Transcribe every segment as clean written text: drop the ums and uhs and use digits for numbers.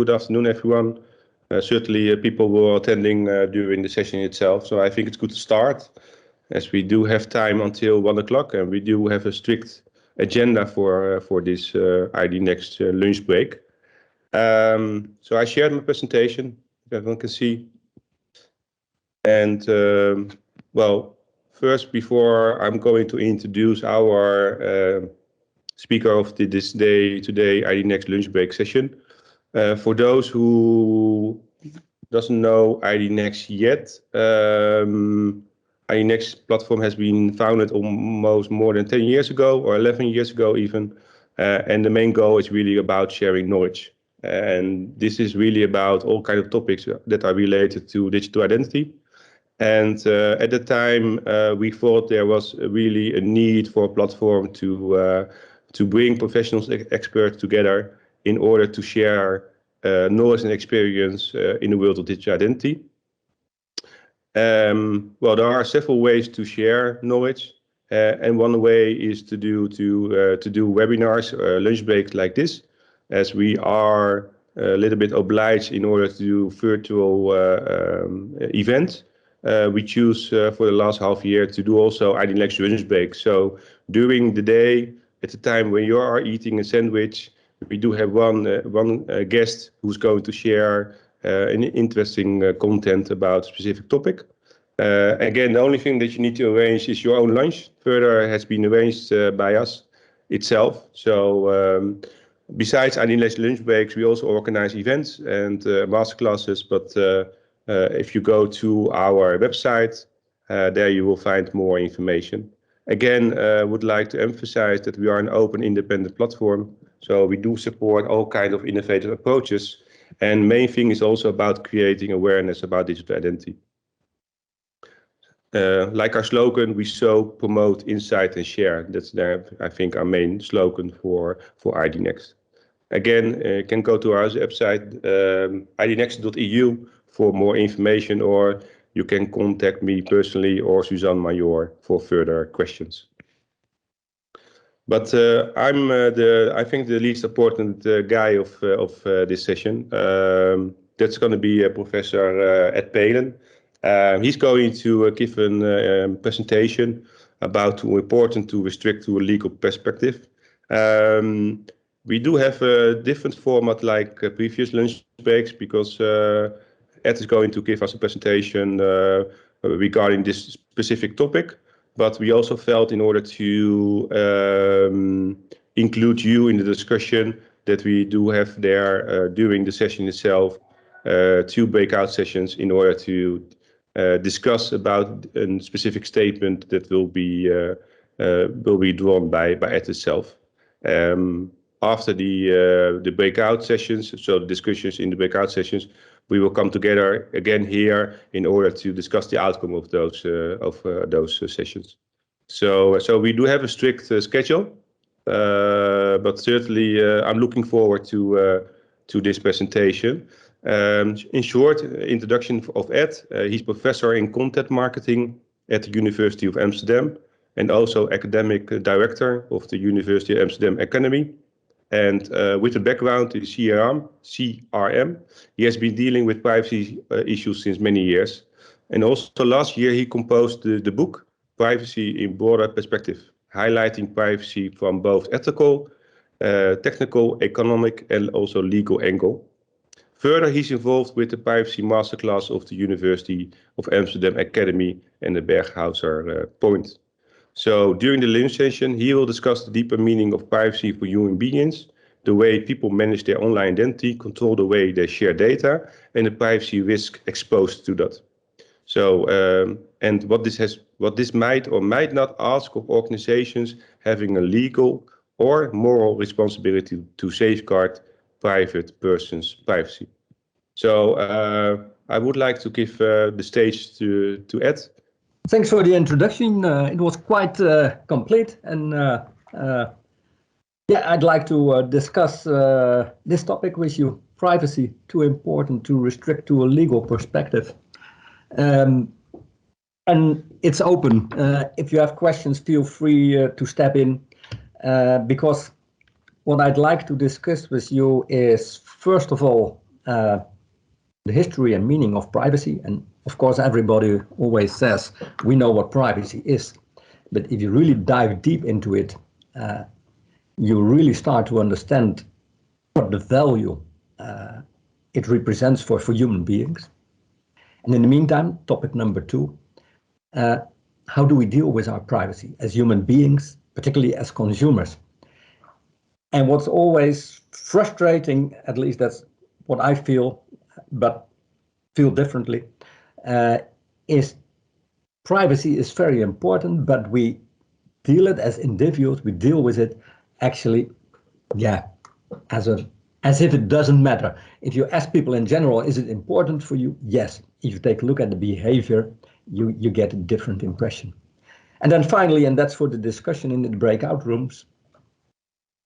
Good afternoon, everyone. Certainly people were attending during the session itself, so I think it's good to start, as we do have time until 1 o'clock, and we do have a strict agenda for this IDnext lunch break. So I shared my presentation, if everyone can see. And well, first, before I'm going to introduce our speaker of this day today, IDnext lunch break session. For those who doesn't know IDnext yet, IDnext platform has been founded almost more than 10 years ago, or 11 years ago even, and the main goal is really about sharing knowledge. And this is really about all kinds of topics that are related to digital identity. And at the time, we thought there was really a need for a platform to bring professionals, experts together in order to share knowledge and experience in the world of digital identity. Well, there are several ways to share knowledge, and one way is to do webinars, lunch breaks like this, as we are a little bit obliged in order to do virtual events. We choose for the last half year to do also IDnext lunch break. So during the day, at the time when you are eating a sandwich, we do have one guest who's going to share an interesting content about a specific topic. Again, the only thing that you need to arrange is your own lunch. Further has been arranged by us itself. So besides IDnext lunch breaks, we also organize events and masterclasses. But if you go to our website, there you will find more information. Again, I would like to emphasize that we are an open, independent platform. So we do support all kinds of innovative approaches. And main thing is also about creating awareness about digital identity. Like our slogan, we sow, promote, insight, and share. That's I think, our main slogan for IDnext. Again, you can go to our website, idnext.eu, for more information, or you can contact me personally or Suzanne Major for further questions. But I'm I think the least important guy of this session. That's going to be Professor Ed Palen. He's going to give a presentation about how important to restrict to a legal perspective. We do have a different format like previous lunch breaks, because Ed is going to give us a presentation regarding this specific topic. But we also felt, in order to include you in the discussion, that we do have there during the session itself 2 breakout sessions in order to discuss about a specific statement that will be drawn by Ed itself. After the breakout sessions, so the discussions in the breakout sessions, we will come together again here in order to discuss the outcome of those sessions. So we do have a strict schedule, but certainly I'm looking forward to this presentation. In short, introduction of Ed. He's professor in content marketing at the University of Amsterdam, and also academic director of the University of Amsterdam Academy. And with a background in CRM, he has been dealing with privacy issues since many years. And also last year, he composed the book, Privacy in Broader Perspective, highlighting privacy from both ethical, technical, economic, and also legal angle. Further, he's involved with the privacy masterclass of the University of Amsterdam Academy and the Berghouser Point. So during the lunch session, he will discuss the deeper meaning of privacy for human beings, the way people manage their online identity, control the way they share data, and the privacy risk exposed to that. So, and what this might or might not ask of organizations having a legal or moral responsibility to safeguard private persons' privacy. So I would like to give the stage to Ed. Thanks for the introduction. It was quite complete, and yeah, I'd like to discuss this topic with you. Privacy, too important to restrict to a legal perspective. And it's open. If you have questions, feel free to step in, because what I'd like to discuss with you is, first of all, the history and meaning of privacy, and of course everybody always says we know what privacy is, but if you really dive deep into it, you really start to understand what the value it represents for human beings. And in the meantime, topic number 2, how do we deal with our privacy as human beings, particularly as consumers? And what's always frustrating, at least that's what I feel, but feel differently, is privacy is very important, but we deal it as individuals, we deal with it actually, as if it doesn't matter. If you ask people in general, is it important for you? Yes. If you take a look at the behavior, you get a different impression. And then finally, and that's for the discussion in the breakout rooms,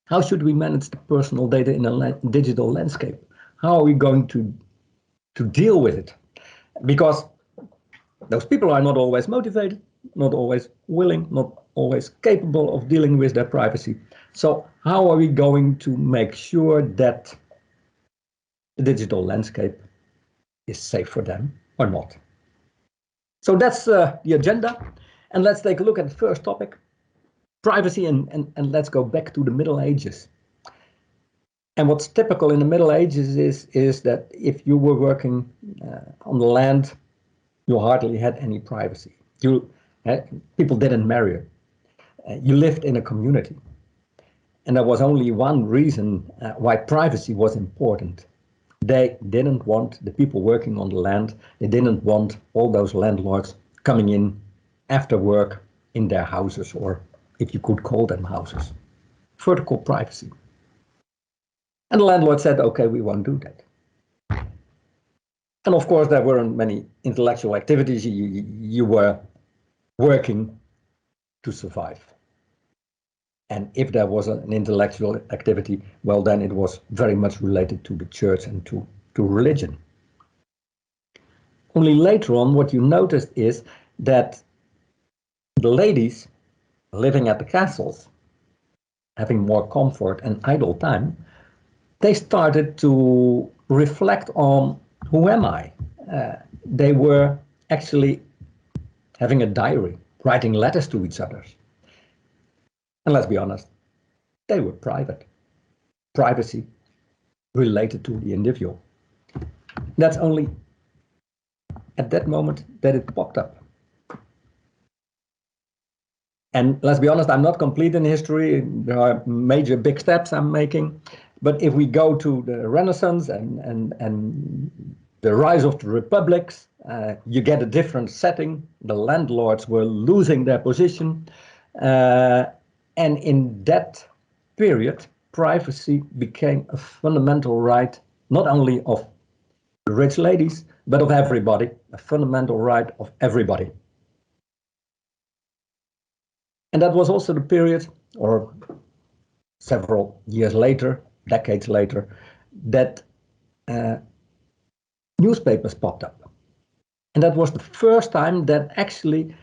how should we manage the personal data in a digital landscape? How are we going to deal with it? Because those people are not always motivated, not always willing, not always capable of dealing with their privacy. So how are we going to make sure that the digital landscape is safe for them or not? So that's the agenda. And let's take a look at the first topic, privacy, and let's go back to the Middle Ages. And what's typical in the Middle Ages is that if you were working on the land, you hardly had any privacy. People didn't marry. You lived in a community. And there was only one reason why privacy was important. They didn't want the people working on the land, they didn't want all those landlords coming in after work in their houses, or if you could call them houses. Vertical privacy. And the landlord said, okay, we won't do that. And of course, there weren't many intellectual activities. You were working to survive. And if there was an intellectual activity, well, then it was very much related to the church and to religion. Only later on, what you noticed is that the ladies living at the castles, having more comfort and idle time, they started to reflect on, who am I? They were actually having a diary, writing letters to each other. And let's be honest, they were private. Privacy related to the individual. That's only at that moment that it popped up. And let's be honest, I'm not complete in history. There are major big steps I'm making. But if we go to the Renaissance and the rise of the republics, you get a different setting. The landlords were losing their position. And in that period, privacy became a fundamental right, not only of the rich ladies, but of everybody, a fundamental right of everybody. And that was also the period, or several years later, decades later, that newspapers popped up. And that was the first time that actually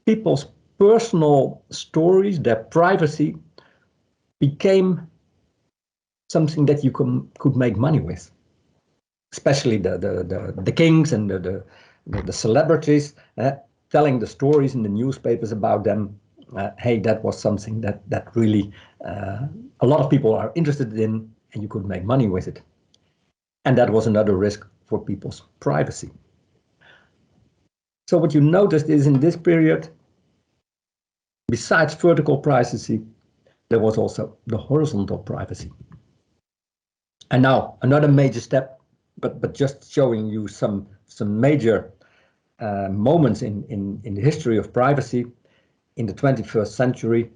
people's personal stories, their privacy, became something that you could make money with. Especially the kings and the celebrities, telling the stories in the newspapers about them. Hey, that was something that really a lot of people are interested in, and you could make money with it. And that was another risk for people's privacy. So what you noticed is in this period, besides vertical privacy, there was also the horizontal privacy. And now another major step, but just showing you some major moments in the history of privacy. In the 21st century,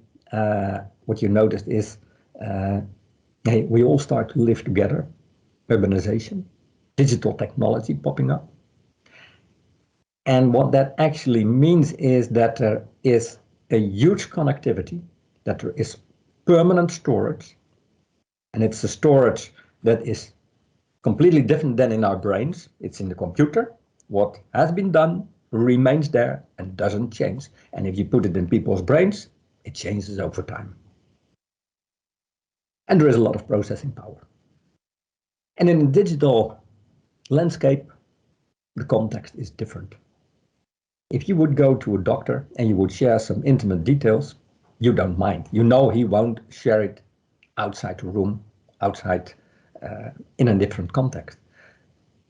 what you noticed is, hey, we all start to live together. Urbanisation, digital technology popping up. And what that actually means is that there is a huge connectivity, that there is permanent storage, and it's a storage that is completely different than in our brains. It's in the computer. What has been done remains there and doesn't change. And if you put it in people's brains, it changes over time. And there is a lot of processing power. And in a digital landscape, the context is different. If you would go to a doctor and you would share some intimate details, you don't mind. You know he won't share it outside the room, outside in a different context.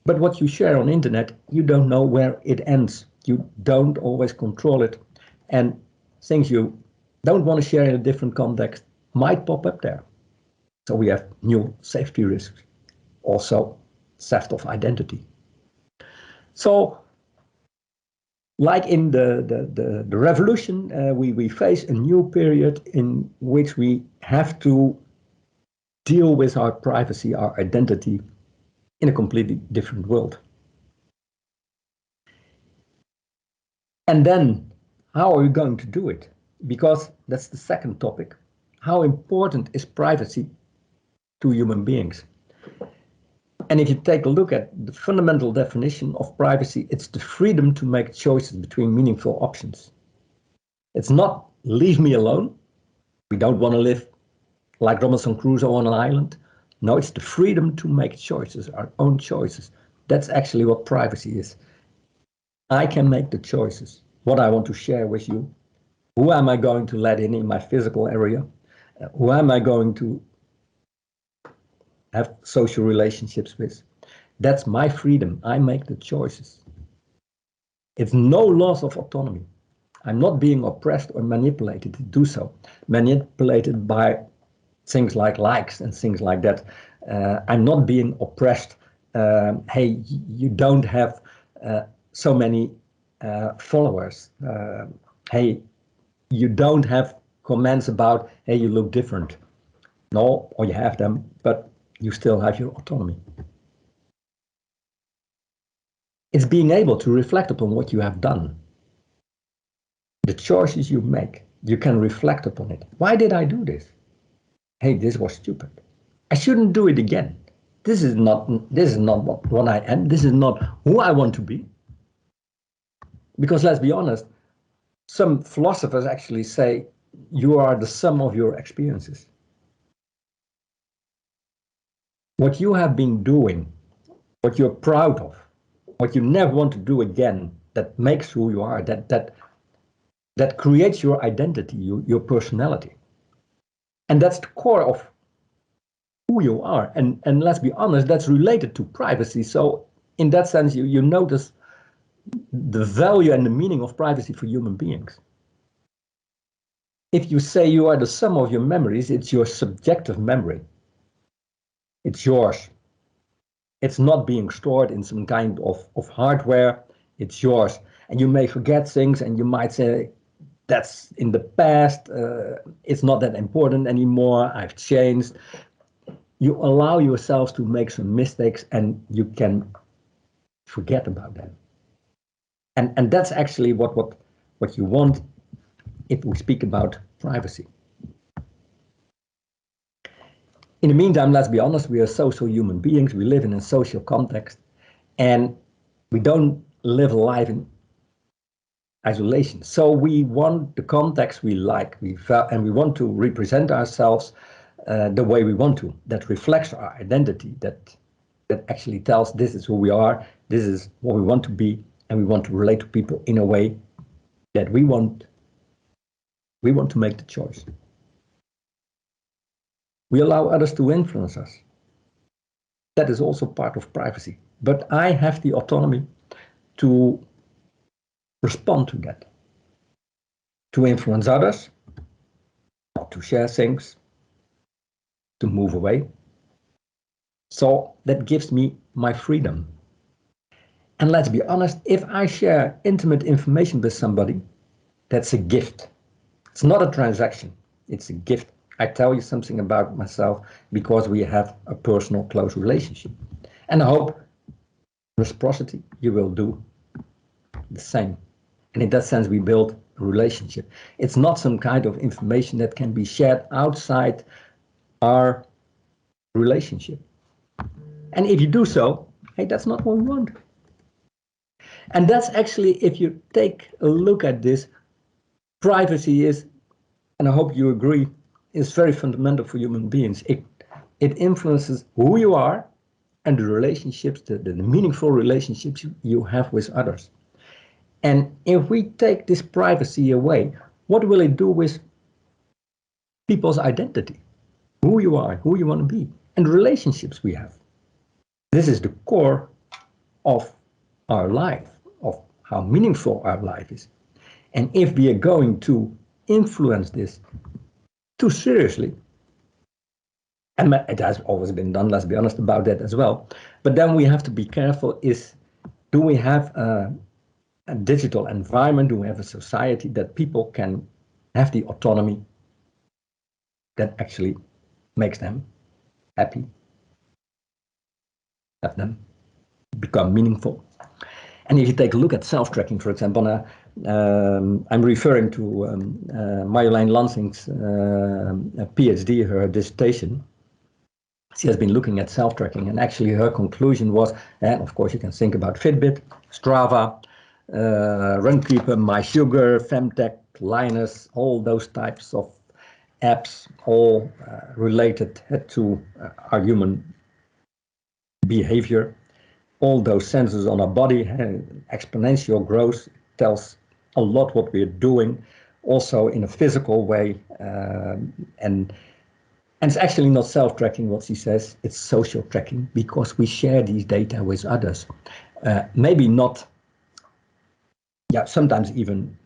But what you share on internet, you don't know where it ends. You don't always control it. And things you don't want to share in a different context might pop up there. So we have new safety risks. Also, theft of identity. So, like in the revolution, we face a new period in which we have to deal with our privacy, our identity, in a completely different world. And then, how are we going to do it? Because that's the second topic. How important is privacy to human beings? And if you take a look at the fundamental definition of privacy, it's the freedom to make choices between meaningful options. It's not leave me alone. We don't want to live like Robinson Crusoe on an island. No, it's the freedom to make choices, our own choices. That's actually what privacy is. I can make the choices, what I want to share with you. Who am I going to let in my physical area? Who am I going to have social relationships with? That's my freedom. I make the choices. It's no loss of autonomy. I'm not being oppressed or manipulated to do so. Manipulated by things like likes and things like that. I'm not being oppressed. Hey, you don't have so many followers. Hey, you don't have comments about, hey, you look different. No, or you have them, but you still have your autonomy. It's being able to reflect upon what you have done. The choices you make, you can reflect upon it. Why did I do this? Hey, this was stupid. I shouldn't do it again. This is not what I am. This is not who I want to be. Because let's be honest, some philosophers actually say you are the sum of your experiences. What you have been doing, what you're proud of, what you never want to do again, that makes who you are, that creates your identity, your personality. And that's the core of who you are. And let's be honest, that's related to privacy. So in that sense, you notice the value and the meaning of privacy for human beings. If you say you are the sum of your memories, it's your subjective memory. It's yours. It's not being stored in some kind of hardware. It's yours. And you may forget things and you might say, that's in the past. It's not that important anymore. I've changed. You allow yourself to make some mistakes and you can forget about them. And that's actually what you want if we speak about privacy. In the meantime, let's be honest, we are social human beings. We live in a social context and we don't live a life in isolation. So we want the context we like, and we want to represent ourselves the way we want to. That reflects our identity, that actually tells this is who we are, this is what we want to be, and we want to relate to people in a way that we want to make the choice. We allow others to influence us. That is also part of privacy. But I have the autonomy to respond to that, to influence others, to share things, to move away. So that gives me my freedom. And let's be honest, if I share intimate information with somebody, that's a gift. It's not a transaction, it's a gift. I tell you something about myself because we have a personal, close relationship. And I hope, reciprocity, you will do the same. And in that sense, we build a relationship. It's not some kind of information that can be shared outside our relationship. And if you do so, hey, that's not what we want. And that's actually, if you take a look at this, privacy is, and I hope you agree, is very fundamental for human beings. It influences who you are and the relationships, the meaningful relationships you have with others. And if we take this privacy away, what will it do with people's identity? Who you are, who you want to be, and the relationships we have. This is the core of our life, of how meaningful our life is. And if we are going to influence this too seriously, and it has always been done, let's be honest about that as well, but then we have to be careful, do we have a digital environment, do we have a society that people can have the autonomy that actually makes them happy, have them become meaningful. And if you take a look at self-tracking, for example, I'm referring to Marjolein Lansing's PhD, her dissertation. She has been looking at self-tracking, and actually her conclusion was, and of course you can think about Fitbit, Strava, Runkeeper, MySugar, Femtech, Linus, all those types of apps, all related to our human behavior. All those sensors on our body, exponential growth, tells a lot what we're doing, also in a physical way. And it's actually not self-tracking what she says, it's social tracking, because we share these data with others. Maybe not, sometimes even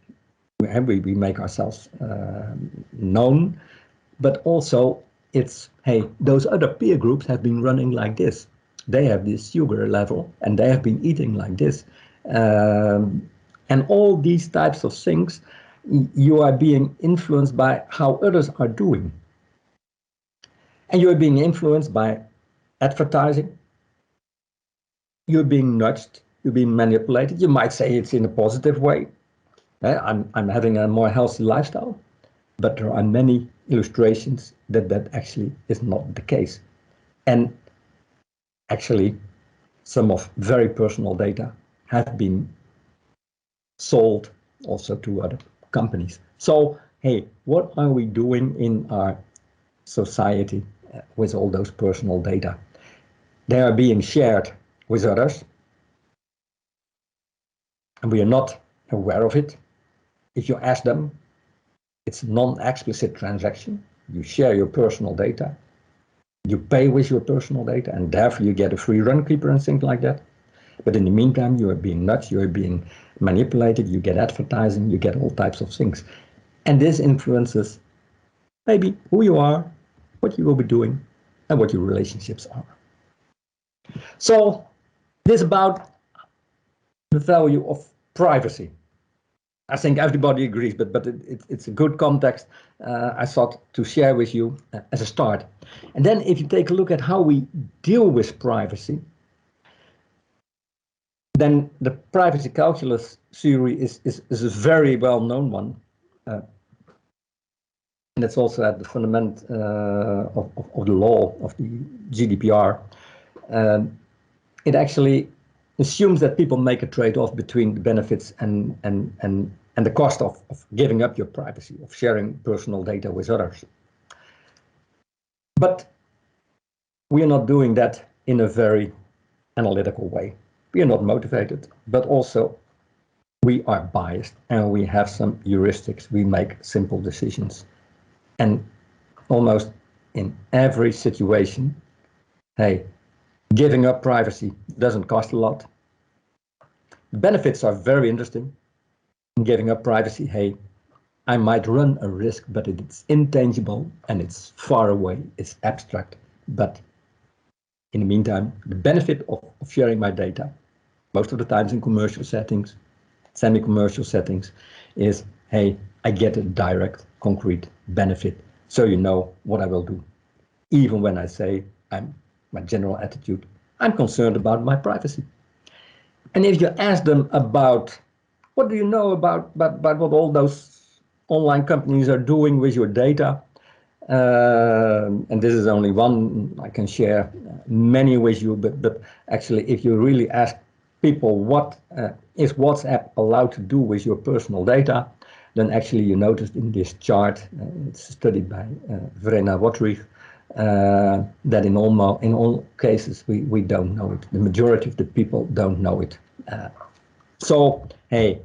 we make ourselves known, but also it's, hey, those other peer groups have been running like this. They have this sugar level and they have been eating like this. And all these types of things, you are being influenced by how others are doing. And you're being influenced by advertising. You're being nudged, you're being manipulated. You might say it's in a positive way. I'm having a more healthy lifestyle, but there are many illustrations that actually is not the case. And actually, some of very personal data have been sold also to other companies. So, hey, what are we doing in our society with all those personal data? They are being shared with others, and we are not aware of it. If you ask them, it's a non-explicit transaction. You share your personal data. You pay with your personal data, and therefore you get a free Runkeeper and things like that. But in the meantime, you are being nudged, you are being manipulated, you get advertising, you get all types of things. And this influences maybe who you are, what you will be doing, and what your relationships are. So this is about the value of privacy. I think everybody agrees, but it's a good context I thought to share with you as a start. And then if you take a look at how we deal with privacy, then the privacy calculus theory is a very well-known one. And it's also at the fundament of the law of the GDPR. It actually assumes that people make a trade-off between the benefits and the cost of giving up your privacy, of sharing personal data with others. But we are not doing that in a very analytical way. We are not motivated, but also we are biased and we have some heuristics. We make simple decisions. And almost in every situation, hey, giving up privacy doesn't cost a lot. The benefits are very interesting. Giving up privacy, hey, I might run a risk, but it's intangible and it's far away, it's abstract. But in the meantime, the benefit of sharing my data, most of the times in commercial settings, semi-commercial settings, is, hey, I get a direct, concrete benefit. So you know what I will do. Even when I say my general attitude, I'm concerned about my privacy. And if you ask them about, what do you know about what all those online companies are doing with your data? And this is only one, I can share many with you, but actually if you really ask people what is WhatsApp allowed to do with your personal data, then actually you noticed in this chart, it's studied by Verena Wotrich, that in all cases we don't know it. The majority of the people don't know it. So hey,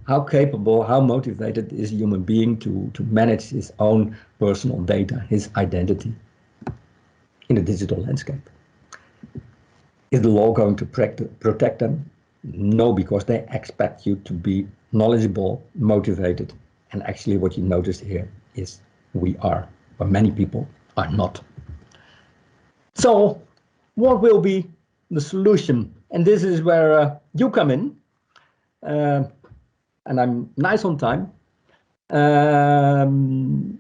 how capable, how motivated is a human being to manage his own personal data, his identity in a digital landscape? Is the law going to protect them? No, because they expect you to be knowledgeable, motivated, and actually what you notice here is we are, but many people are not. So what will be the solution? And this is where you come in, and I'm nice on time. And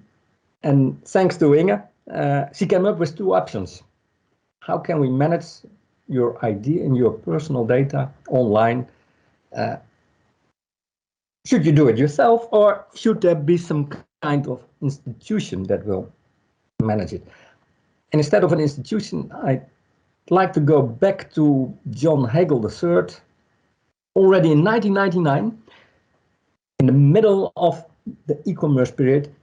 thanks to Inge, she came up with 2 options. How can we manage your ID and your personal data online? Should you do it yourself, or should there be some kind of institution that will manage it? And instead of an institution, I'd like to go back to John Hagel III. Already in 1999, in the middle of the e-commerce period,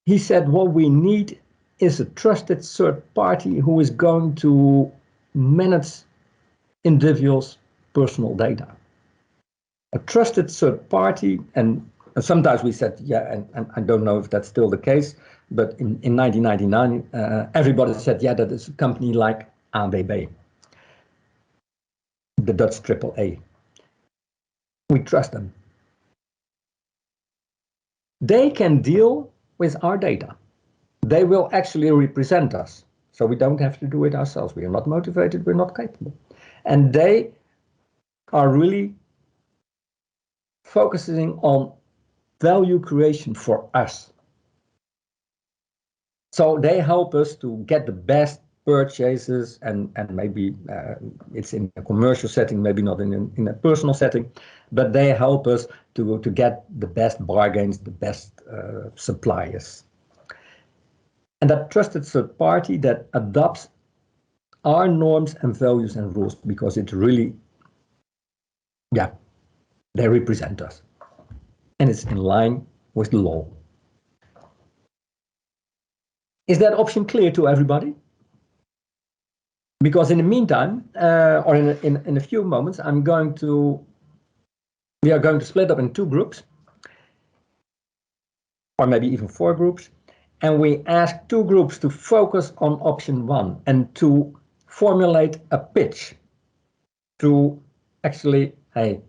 he said what we need is a trusted third party who is going to manage individuals' personal data. A trusted third party, and sometimes we said, yeah, and I don't know if that's still the case, but in 1999, everybody said, yeah, that is a company like ABB, the Dutch AAA. We trust them. They can deal with our data. They will actually represent us. So we don't have to do it ourselves. We are not motivated, we're not capable. And they are really focusing on value creation for us. So they help us to get the best purchases, and maybe it's in a commercial setting, maybe not in a personal setting, but they help us to get the best bargains, the best suppliers. And that trusted third party that adopts our norms and values and rules, because it's really, yeah, they represent us. And it's in line with the law. Is that option clear to everybody? Because in the meantime, or in a few moments, we are going to split up in 2 groups, or maybe even 4 groups, and we ask 2 groups to focus on option 1 and to formulate a pitch to actually, hey,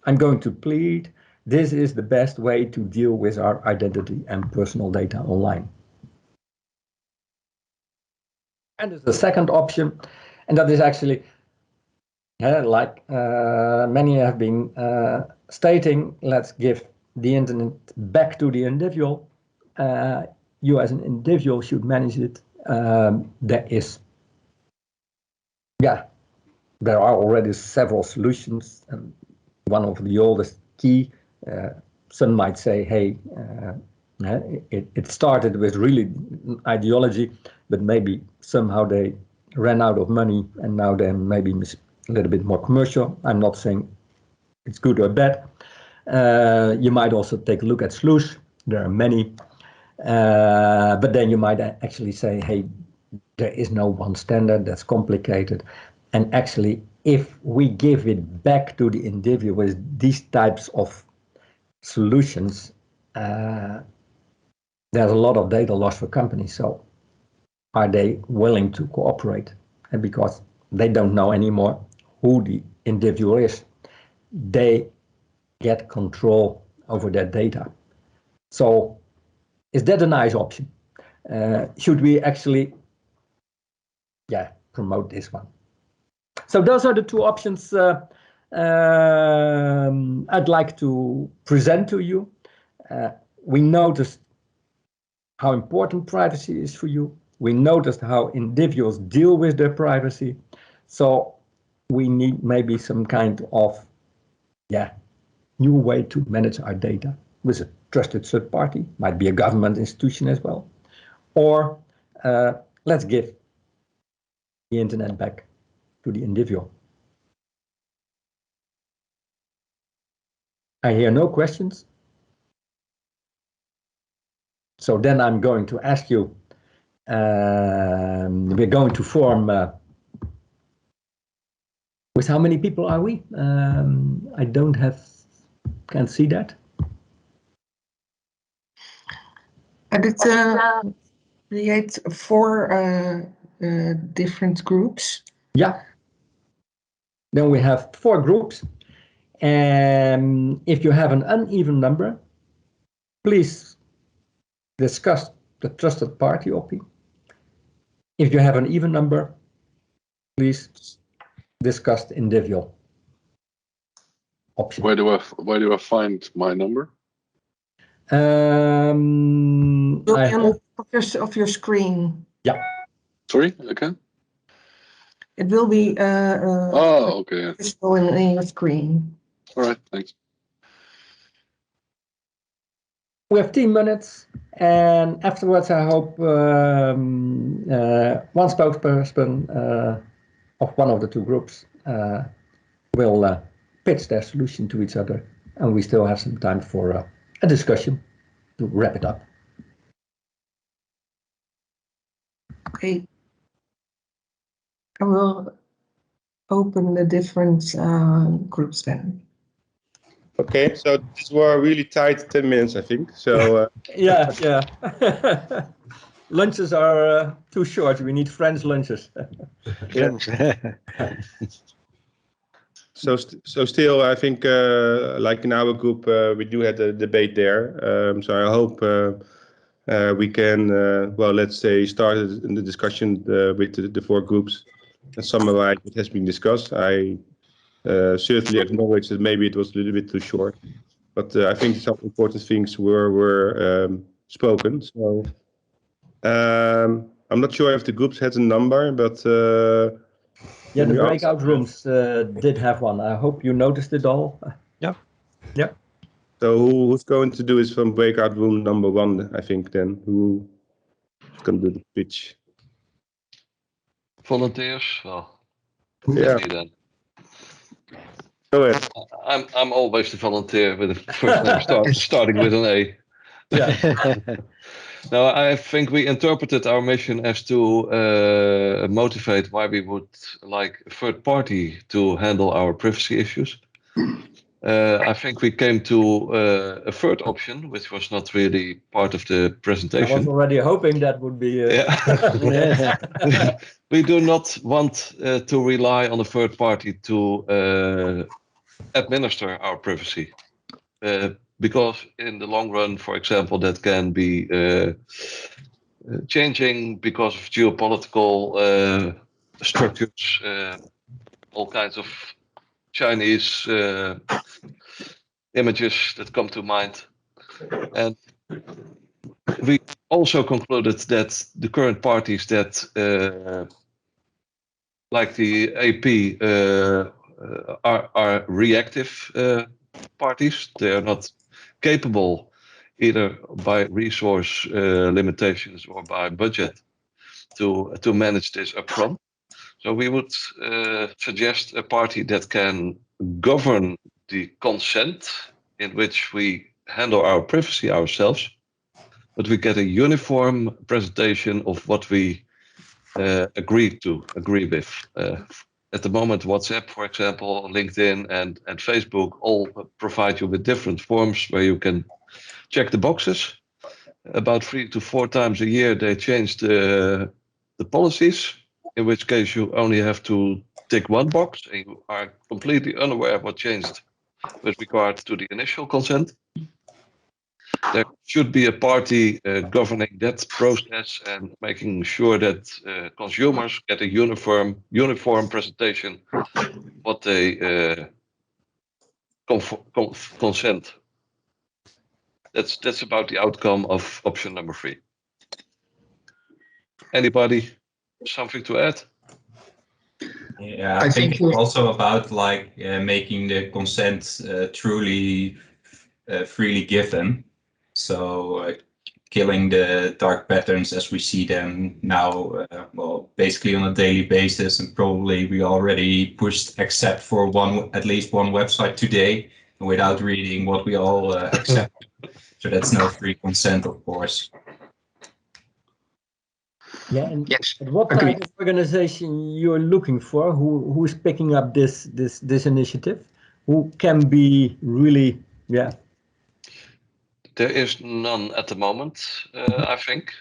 I'm going to plead, this is the best way to deal with our identity and personal data online. And there's the second option, and that is actually, like many have been stating, let's give the internet back to the individual. You as an individual should manage it. There are already several solutions, and one of the oldest key, some might say, hey, it started with really ideology, but maybe somehow they ran out of money and now they're maybe a little bit more commercial. I'm not saying it's good or bad. You might also take a look at Sluice. There are many, but then you might actually say, hey, there is no one standard, that's complicated. And actually, if we give it back to the individual with these types of solutions, there's a lot of data loss for companies. So are they willing to cooperate? And because they don't know anymore who the individual is, they get control over their data. So is that a nice option? Should we actually promote this one? So those are the 2 options I'd like to present to you. We noticed how important privacy is for you. We noticed how individuals deal with their privacy. So we need maybe some kind of new way to manage our data with a trusted third party, might be a government institution as well. Or let's give the internet back to the individual. I hear no questions. So then I'm going to ask you We're going to form. With how many people are we? I can't see that. And it creates 4 different groups. Yeah. Then we have 4 groups. And if you have an uneven number, please discuss the trusted party option. If you have an even number, please discuss the individual option. Where do I find my number? Will be on of your screen. Yeah. Sorry, again? It will be Okay. visible in your screen. All right, thanks. We have 10 minutes, and afterwards I hope one spokesperson of one of the 2 groups will pitch their solution to each other, and we still have some time for a discussion to wrap it up. Okay. I will open the different groups then. Okay, so these were really tight 10 minutes, I think. So Yeah. Lunches are too short. We need French lunches. yeah. So still, I think, like in our group, we do have the debate there. So I hope we can, well, let's say, start in the discussion with the 4 groups and summarize what has been discussed. I certainly acknowledge that maybe it was a little bit too short, but I think some important things were spoken. So I'm not sure if the groups had a number, but yeah, the breakout rooms did have one. I hope you noticed it all. Yeah. So who's going to do it from breakout room number 1? I think then who's going to do the pitch? Volunteers? Well, Yeah. me then. Go ahead. I'm always the volunteer with the first name starting with an A. Yeah. No, I think we interpreted our mission as to motivate why we would like a third party to handle our privacy issues. I think we came to a third option, which was not really part of the I presentation. was already hoping that would be. Yeah. We do not want to rely on a third party to administer our privacy. Because in the long run, for example, that can be changing because of geopolitical structures, all kinds of Chinese images that come to mind. And we also concluded that the current parties that, like the AP, are reactive parties. They are not capable, either by resource limitations or by budget, to manage this upfront. So we would suggest a party that can govern the consent in which we handle our privacy ourselves, but we get a uniform presentation of what we agree with. At the moment, WhatsApp, for example, LinkedIn and Facebook all provide you with different forms where you can check the boxes. About 3 to 4 times a year, they change the policies, in which case you only have to tick one box and you are completely unaware of what changed with regard to the initial consent. There should be a party governing that process and making sure that consumers get a uniform presentation what they consent. That's about the outcome of option number 3. Anybody something to add? Yeah, I think it's also about like making the consent truly freely given. So killing the dark patterns as we see them now, well, basically on a daily basis, and probably we already pushed accept for at least one website today without reading what we all accept. So that's no free consent, of course. Yeah, and Yes, what agree. type of organization you're looking for? Who's picking up this initiative? Who can be really, yeah. There is none at the moment, I think,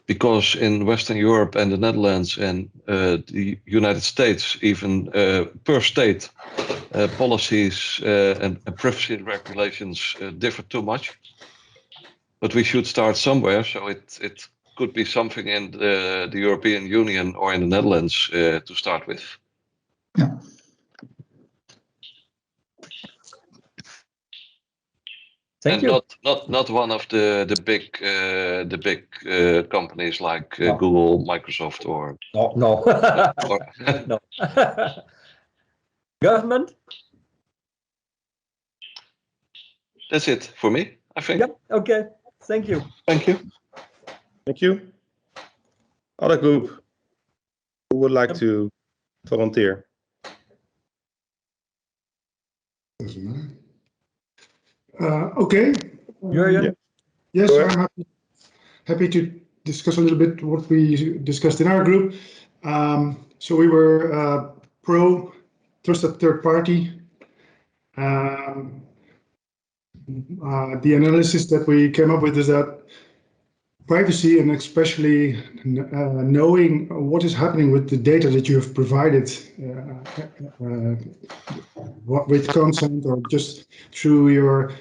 because in Western Europe and the Netherlands and the United States, even per state, policies and privacy regulations differ too much. But we should start somewhere, so it could be something in the European Union or in the Netherlands to start with. Yeah. Thank And you. not one of the big companies like No. Google, Microsoft, or No. or No. Government? that's it for me, I think. Yep. Okay. Thank you. Thank you. Thank you. Other group who would like to volunteer? Okay. Jurjen? Yeah. Yes, Go ahead. I'm happy to discuss a little bit what we discussed in our group. So we were pro trusted third party. The analysis that we came up with is that privacy, and especially knowing what is happening with the data that you have provided, with consent or just through your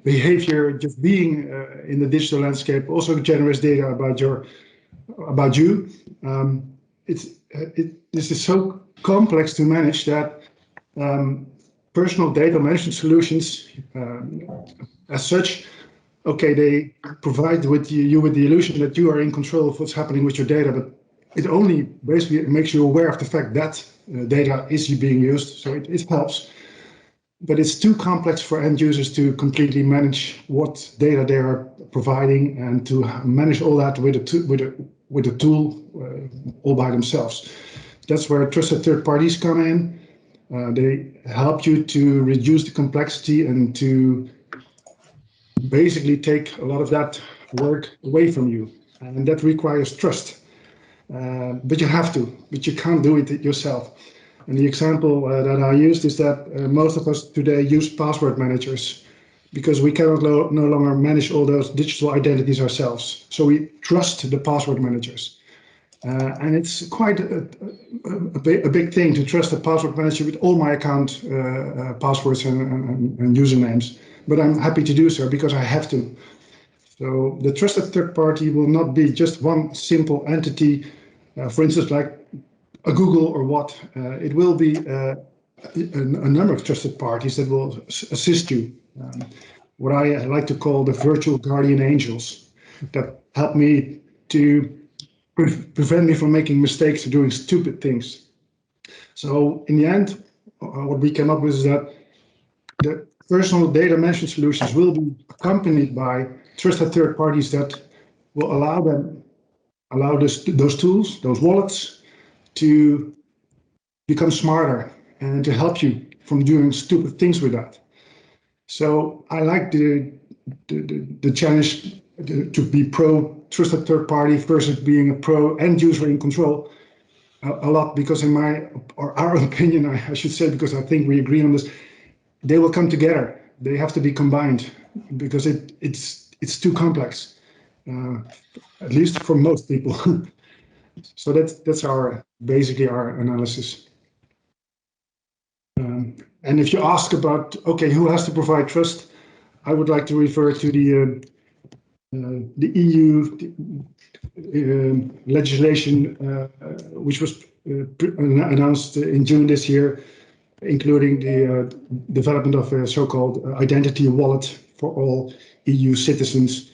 behavior, just being in the digital landscape, also generates data about you. This is so complex to manage that personal data management solutions, as such, okay, they provide you with the illusion that you are in control of what's happening with your data, but it only basically makes you aware of the fact that data is being used, so it helps. But it's too complex for end users to completely manage what data they are providing and to manage all that with a tool all by themselves. That's where trusted third parties come in. They help you to reduce the complexity and to basically take a lot of that work away from you. And that requires trust. But you have to, but you can't do it yourself. And the example that I used is that most of us today use password managers because we cannot no longer manage all those digital identities ourselves. So we trust the password managers. And it's quite a big thing to trust a password manager with all my account passwords and usernames. But I'm happy to do so because I have to. So the trusted third party will not be just one simple entity, for instance, like a Google or what. It will be a number of trusted parties that will assist you. What I like to call the virtual guardian angels that help me to prevent me from making mistakes or doing stupid things. So in the end, what we came up with is that the personal data management solutions will be accompanied by trusted third parties that will allow those tools, those wallets, to become smarter and to help you from doing stupid things with that. So I like the challenge to be pro trusted third party versus being a pro end user in control a lot, because in our opinion, I should say, because I think we agree on this, they will come together. They have to be combined because it's too complex, at least for most people. So that's basically our analysis. And if you ask about, okay, who has to provide trust, I would like to refer to the EU legislation, which was announced in June this year, including the development of a so-called identity wallet for all EU citizens.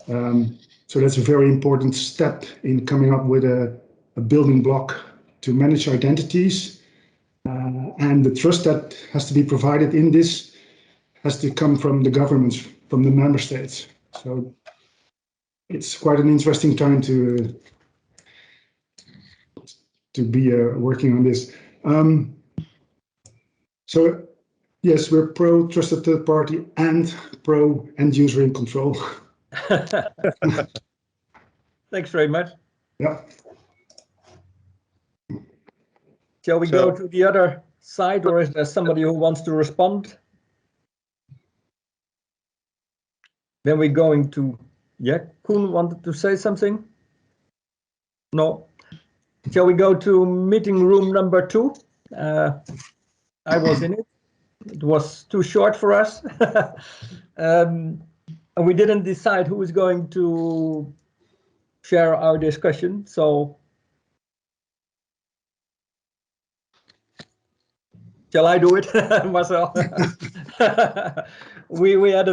So that's a very important step in coming up with a building block to manage identities. And the trust that has to be provided in this has to come from the governments, from the member states. So it's quite an interesting time to be working on this. So yes, we're pro trusted third party and pro end user in control. Thanks very much. Yeah. Shall we go to the other side, or is there somebody who wants to respond? Then we're going to, yeah, Koen wanted to say something? No. Shall we go to meeting room number 2? I was in it. It was too short for us. And we didn't decide who is going to share our discussion. So shall I do it, Marcel? we had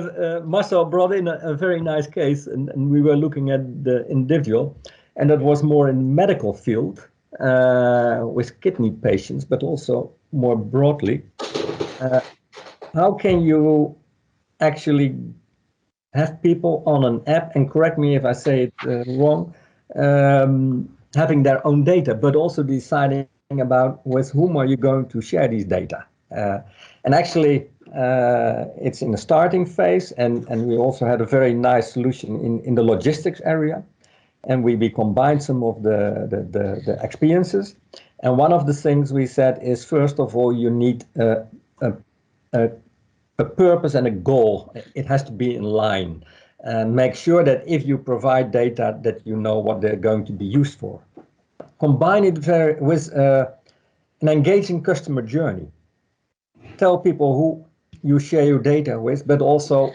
Marcel brought in a very nice case, and we were looking at the individual, and that was more in medical field with kidney patients, but also more broadly. How can you actually have people on an app, and correct me if I say it wrong, having their own data, but also deciding about with whom are you going to share these data? And actually, it's in the starting phase, and we also had a very nice solution in the logistics area, and we combined some of the experiences. And one of the things we said is, first of all, you need a purpose and a goal. It has to be in line, and make sure that if you provide data, that you know what they're going to be used for. Combine it with an engaging customer journey. Tell people who you share your data with, but also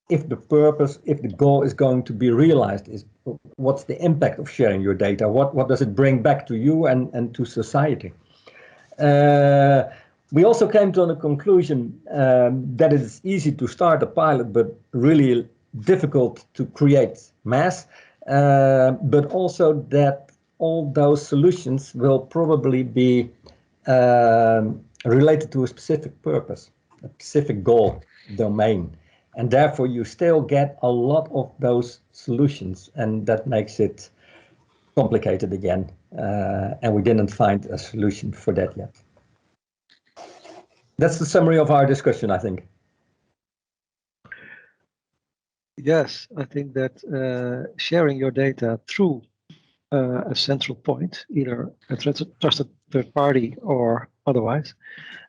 if the purpose, if the goal is going to be realized, is what's the impact of sharing your data? What does it bring back to you and to society? We also came to the conclusion that it is easy to start a pilot, but really difficult to create mass, but also that all those solutions will probably be related to a specific purpose, a specific goal, domain. And therefore you still get a lot of those solutions, and that makes it complicated again. And we didn't find a solution for that yet. That's the summary of our discussion, I think. Yes, I think that sharing your data through a central point, either a trusted third party or otherwise,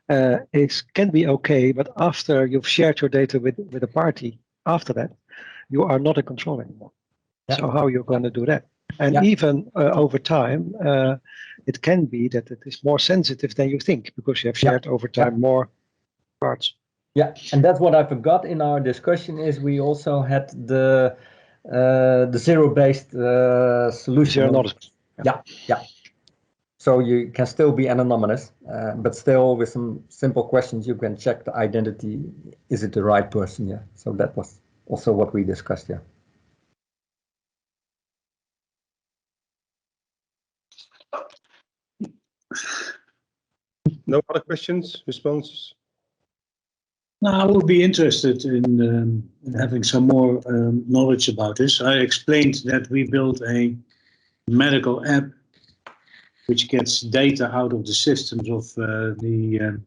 can be okay, but after you've shared your data with a party, after that, you are not in control anymore. Yeah. So how you're going to do that? And even over time, it can be that it is more sensitive than you think, because you have shared over time more parts. Yeah, and that's what I forgot in our discussion is we also had the zero-based solution. Zero knowledge. Yeah. So you can still be anonymous, but still with some simple questions you can check the identity. Is it the right person? Yeah. So that was also what we discussed. Yeah. No other questions, responses? No, I would be interested in having some more knowledge about this. I explained that we built a medical app which gets data out of the systems of the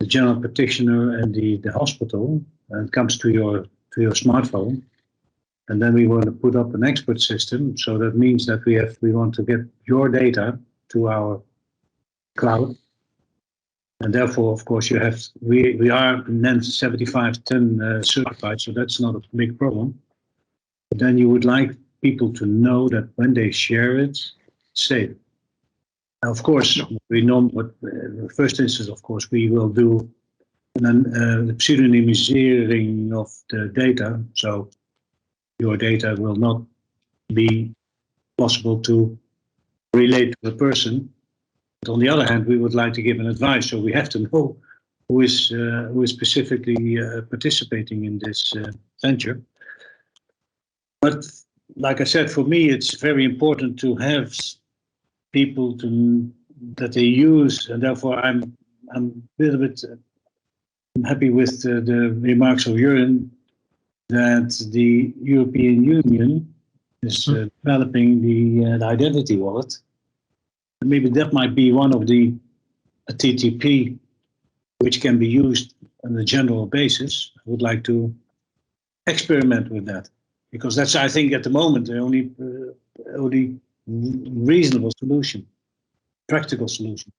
general practitioner and the hospital, and it comes to your smartphone. And then we want to put up an expert system. So that means that we want to get your data to our cloud. And therefore, of course, we are NEN 7510 certified, so that's not a big problem. But then you would like people to know that when they share it, it's safe. Now, of course, we know what first instance, of course, we will do the pseudonymizing of the data. So your data will not be possible to relate to a person. But on the other hand, we would like to give an advice, so we have to know who is specifically participating in this venture. But like I said, for me, it's very important to have people that they use, and therefore I'm a little bit happy with the remarks of Jurgen that the European Union is developing the identity wallet. Maybe that might be one of a TTP which can be used on a general basis. I would like to experiment with that, because that's, I think, at the moment the only reasonable solution, practical solution.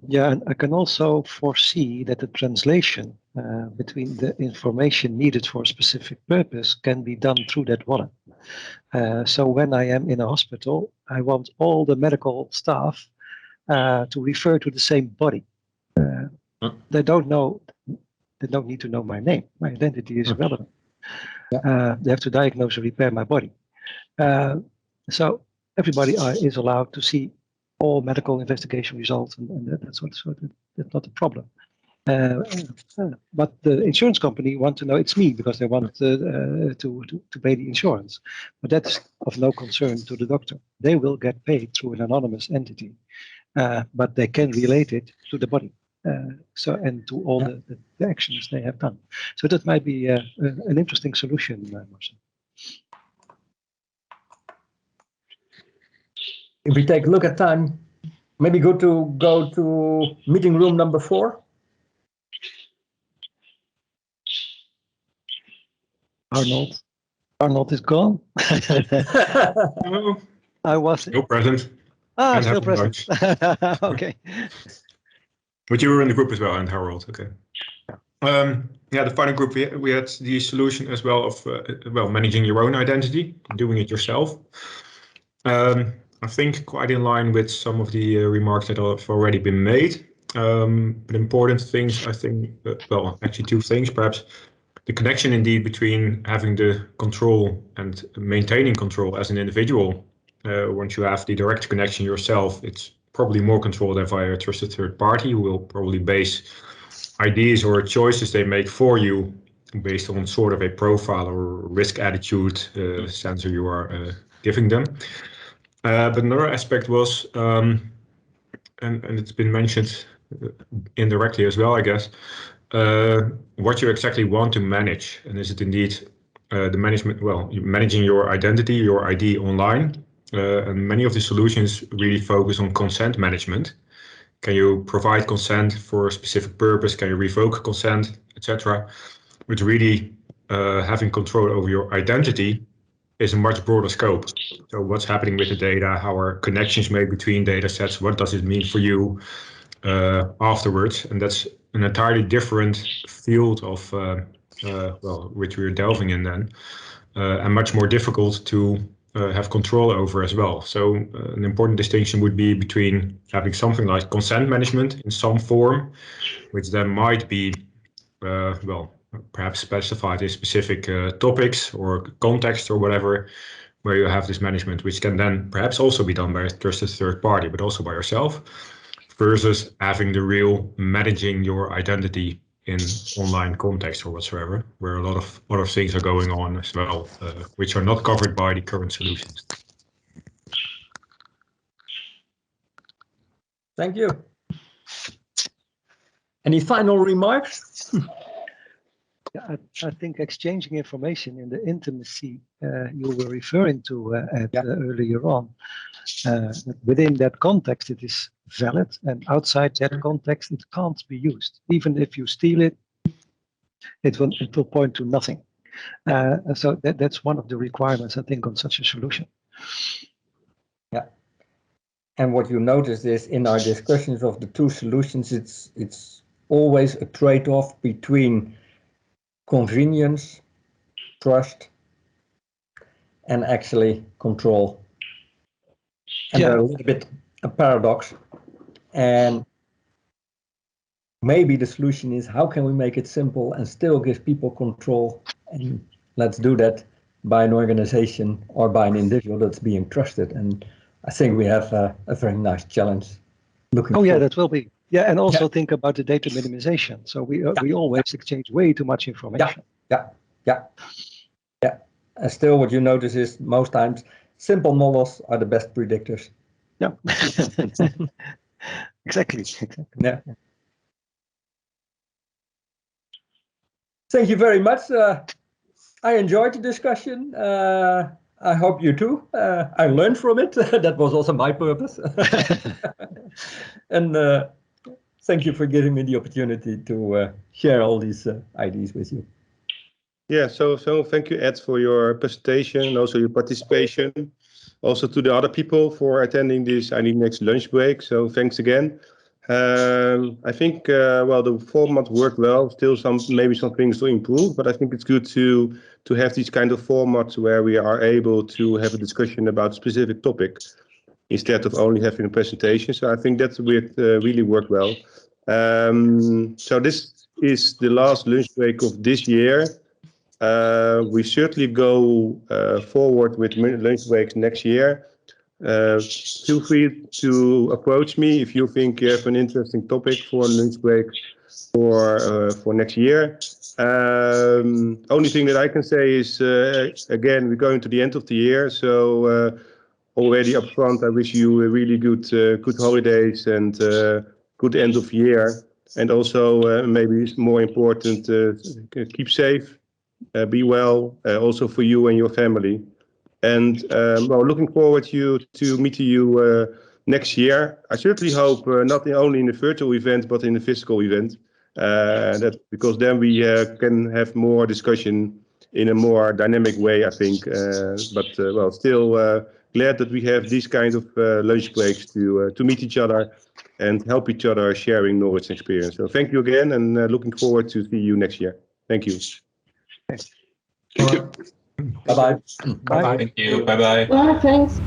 Yeah, and I can also foresee that the translation between the information needed for a specific purpose can be done through that wallet. So when I am in a hospital, I want all the medical staff to refer to the same body. They don't need to know my name. My identity is irrelevant. They have to diagnose and repair my body. So everybody is allowed to see all medical investigation results, and that's not a problem. But the insurance company want to know it's me because they want to pay the insurance. But that's of no concern to the doctor. They will get paid through an anonymous entity, but they can relate it to the body. And to all the actions they have done. So that might be an interesting solution, Marcel. If we take a look at time, maybe go to meeting room number 4. Arnold is gone. No, I was still present. still having present. Okay. But you were in the group as well, and Harold. Okay. Yeah, the final group we had the solution as well of managing your own identity, doing it yourself. I think quite in line with some of the remarks that have already been made. But important things, I think, actually 2 things, perhaps. The connection indeed between having the control and maintaining control as an individual. Once you have the direct connection yourself, it's probably more control than via a trusted third party who will probably base ideas or choices they make for you based on sort of a profile or risk attitude sensor you are giving them. But another aspect was, and it's been mentioned indirectly as well, I guess, what you exactly want to manage. And is it indeed the management, managing your identity, your ID online? And many of the solutions really focus on consent management. Can you provide consent for a specific purpose? Can you revoke consent, etc.? But really having control over your identity is a much broader scope. So what's happening with the data? How are connections made between data sets? What does it mean for you afterwards? And that's an entirely different field of which we're delving in then, and much more difficult to have control over as well. So an important distinction would be between having something like consent management in some form, which then might be, perhaps specified in specific topics or context or whatever, where you have this management, which can then perhaps also be done by a trusted third party, but also by yourself, versus having the real managing your identity in online context or whatsoever, where a lot of other things are going on as well, which are not covered by the current solutions. Thank you. Any final remarks? I think exchanging information in the intimacy you were referring to earlier on, within that context it is valid, and outside that context it can't be used. Even if you steal it, it will point to nothing. So that's one of the requirements, I think, on such a solution. Yeah. And what you notice is in our discussions of the 2 solutions, it's always a trade-off between convenience, trust, and actually control. And they're a little bit a paradox. And maybe the solution is, how can we make it simple and still give people control? And let's do that by an organization or by an individual that's being trusted. And I think we have a very nice challenge. Yeah, that will be. Yeah, and also think about the data minimization. So we always exchange way too much information. Yeah. And still what you notice is most times simple models are the best predictors. Yeah. Exactly. Yeah. Thank you very much. I enjoyed the discussion. I hope you too. I learned from it. That was also my purpose. And thank you for giving me the opportunity to share all these ideas with you. Yeah, so thank you, Ed, for your presentation and also your participation. Also to the other people for attending this IDnext lunch break. So thanks again. I think well, the format worked well. Still maybe some things to improve, but I think it's good to have these kind of formats where we are able to have a discussion about a specific topic instead of only having a presentation. So I think that really worked well. So this is the last lunch break of this year. We certainly go forward with lunch breaks next year. Feel free to approach me if you think you have an interesting topic for lunch break for next year. Only thing that I can say is, again, we're going to the end of the year, so already up front, I wish you a really good holidays and good end of year. And also, maybe more important, keep safe, be well, also for you and your family. And well, looking forward to meeting you next year. I certainly hope not only in the virtual event, but in the physical event. That because then we can have more discussion in a more dynamic way, I think. But well, still glad that we have these kind of lunch breaks to meet each other and help each other sharing knowledge and experience. So thank you again, and looking forward to see you next year. Thank you. Thank you. Bye-bye. Bye. Thank you. Bye bye. Well, thanks.